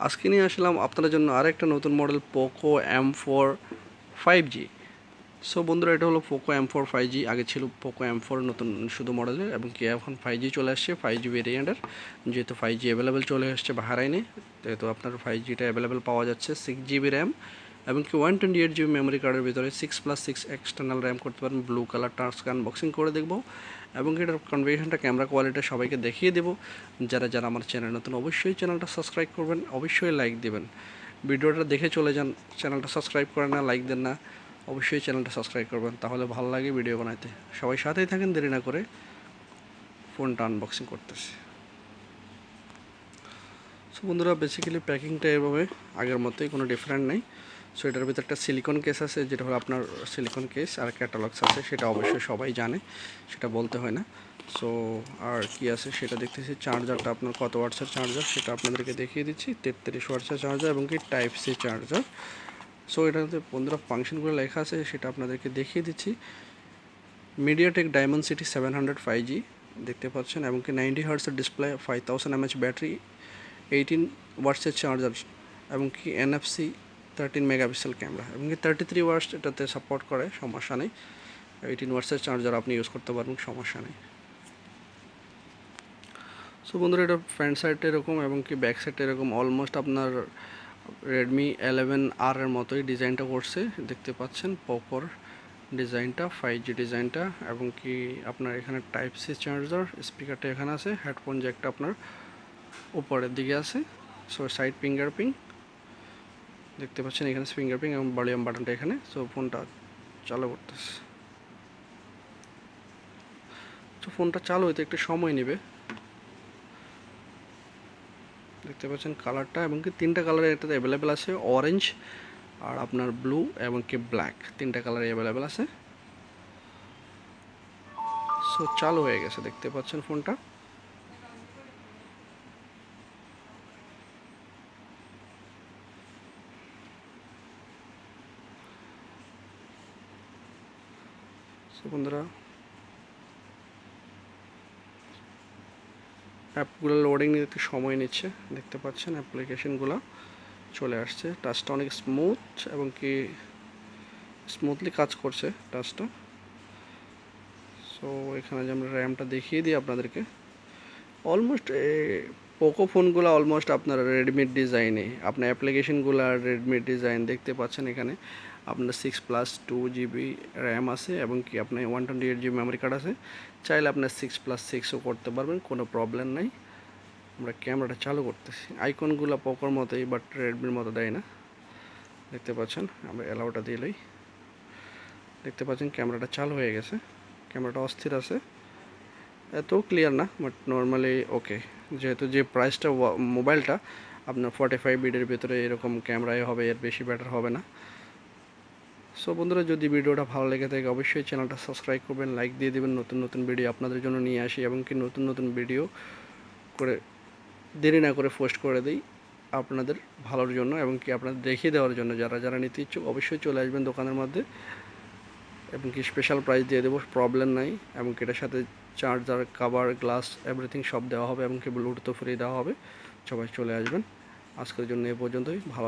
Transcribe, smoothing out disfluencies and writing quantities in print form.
আজকে নিয়ে আসলাম আপনাদের জন্য আরেকটা নতুন model Poco M4 5G। So বন্ধুরা, এটা হলো পোকো M4 5G। আগে ছিল পোকো M4 নতুন শুধু মডেলের, এবং কি এখন 5G চলে আসছে, 5G ভেরিয়েন্টের। যেহেতু 5G অ্যাভেলেবেল চলে আসছে বাহারাইনে, তো আপনার 5Gটা অ্যাভেলেবেল পাওয়া যাচ্ছে। 6GB র্যাম এবং কি 128GB মেমোরি কার্ডের ভিতরে 6+6 এক্সটার্নাল র্যাম করতে পারেন। ব্লু কালার টাস্ক আনবক্সিং করে দেখব, এবং এটার কনফিগারেশনটা, ক্যামেরা কোয়ালিটি সবাইকে দেখিয়ে দেবো। যারা আমার চ্যানেল নতুন, অবশ্যই চ্যানেলটা সাবস্ক্রাইব করবেন, অবশ্যই লাইক দেবেন। ভিডিওটা দেখে চলে যান, চ্যানেলটা সাবস্ক্রাইব করেন না, লাইক দেন না, অবশ্যই চ্যানেলটা সাবস্ক্রাইব করবেন, তাহলে ভালো লাগে ভিডিও বানাইতে। সবাই সাথেই থাকেন, দেরি না করে ফোনটা আনবক্সিং করতেছি। সো বন্ধুরা, বেসিক্যালি প্যাকিংটা এভাবে, আগের মতোই, কোনো ডিফারেন্ট নেই। সো এটার ভিতরে একটা সিলিকন কেস আছে, যেটা হলো আপনার সিলিকন কেস, আর ক্যাটালগস আছে, সেটা অবশ্যই সবাই জানে, সেটা বলতে হয় না। সো আর কি আছে সেটা দেখতেছি। চার্জারটা আপনার কত ওয়াটসের চার্জার সেটা আপনাদেরকে দেখিয়ে দিচ্ছি। 33 ওয়াটসের চার্জার এবং কি টাইপ সি চার্জার। সো এটাতে বন্ধুরা ফাংশনগুলো লেখা আছে, সেটা আপনাদেরকে দেখিয়ে দিচ্ছি। মিডিয়াটেক ডায়মন্ডসিটি 700 5G দেখতে পাচ্ছেন, এবং কি 90 হার্টসের ডিসপ্লে, 5000 mAh ব্যাটারি, 18 ওয়াটসের চার্জার, এবং কি NFC 13 মেগাপিক্সেল ক্যামেরা, এবং কি 33 ওয়াটস এটাতে সাপোর্ট করে, সমস্যা নেই। 18 ওয়াটসের চার্জার আপনি ইউজ করতে পারবেন, সমস্যা নেই। সো বন্ধুরা, এটা ফ্রন্ট সাইডটা এরকম, এবং কি ব্যাক সাইডটা এরকম, অলমোস্ট আপনার রেডমি 11R এর মতোই ডিজাইনটা করছে, দেখতে পাচ্ছেন পোকোর ডিজাইনটা, 5G ডিজাইনটা। এবং কি আপনার এখানে টাইপ সি চার্জার, স্পিকারটা এখানে আছে, হেডফোন জ্যাকটা আপনার উপরের দিকে আছে। সো সাইড ফিঙ্গারপ্রিন্ট দেখতে পাচ্ছেন, এখানে ফিঙ্গারপ্রিন্ট এবং ভলিউম বাটনটা এখানে। সো ফোনটা চালু করতেছে। তো ফোনটা চালু হইতে একটু সময় নেবে, দেখতে পাচ্ছেন কালারটা, এবং কি তিনটা কালার এটাতে অ্যাভেলেবেল আছে, অরেঞ্জ আর আপনার ব্লু এবং কি ব্ল্যাক, তিনটা কালার অ্যাভেলেবেল আছে। সো চালু হয়ে গেছে, দেখতে পাচ্ছেন ফোনটা। সো বন্ধুরা, অ্যাপগুলো লোডিং নিতে একটু সময় নিচ্ছে, দেখতে পাচ্ছেন অ্যাপ্লিকেশনগুলো চলে আসছে। টাচটা অনেক স্মুথ, এবং কি স্মুথলি কাজ করছে টাচটা। সো এখানে যে আমরা র্যামটা দেখিয়ে দিই আপনাদেরকে, অলমোস্ট পোকো ফোনগুলো অলমোস্ট আপনার রেডমির ডিজাইনে, আপনার অ্যাপ্লিকেশনগুলো রেডমির ডিজাইন দেখতে পাচ্ছেন। এখানে আপনার 6+2GB র্যাম আছে, এবং কি আপনার 128GB মেমোরি কার্ড আছে। চাইলে আপনার 6+6ও করতে পারবেন, কোনো প্রবলেম নাই। আমরা ক্যামেরাটা চালু করতেছি। আইকনগুলো পোকোর মতোই, বাট রেডমির মতো দেয় না, দেখতে পাচ্ছেন। আমরা অ্যালাউটা দিলেই দেখতে পাচ্ছেন ক্যামেরাটা চালু হয়ে গেছে। ক্যামেরাটা অস্থির আছে, এত ক্লিয়ার না, বাট নর্মালি ওকে। যেহেতু যে প্রাইসটা মোবাইলটা আপনার 45 বিডের ভিতরে এরকম ক্যামেরায় হবে, এর বেশি বেটার হবে না। সো বন্ধুরা, যদি ভিডিওটা ভালো লেগে থাকে অবশ্যই চ্যানেলটা সাবস্ক্রাইব করবেন, লাইক দিয়ে দেবেন। নতুন নতুন ভিডিও আপনাদের জন্য নিয়ে আসি, এবং কি নতুন নতুন ভিডিও করে দেরি না করে পোস্ট করে দিই আপনাদের ভালোর জন্য, এবং কি আপনাদের দেখিয়ে দেওয়ার জন্য। যারা নিতে ইচ্ছুক অবশ্যই চলে আসবেন দোকানের মধ্যে, এবং কি স্পেশাল প্রাইস দিয়ে দেবো, প্রবলেম নাই। এবং কি এটার সাথে চার্জার, কভার, গ্লাস, এভরিথিং সব দেওয়া হবে, এবং কি ব্লুটুথও ফ্রি দেওয়া হবে। সবাই চলে আসবেন। আজকের জন্য এ পর্যন্তই। ভালো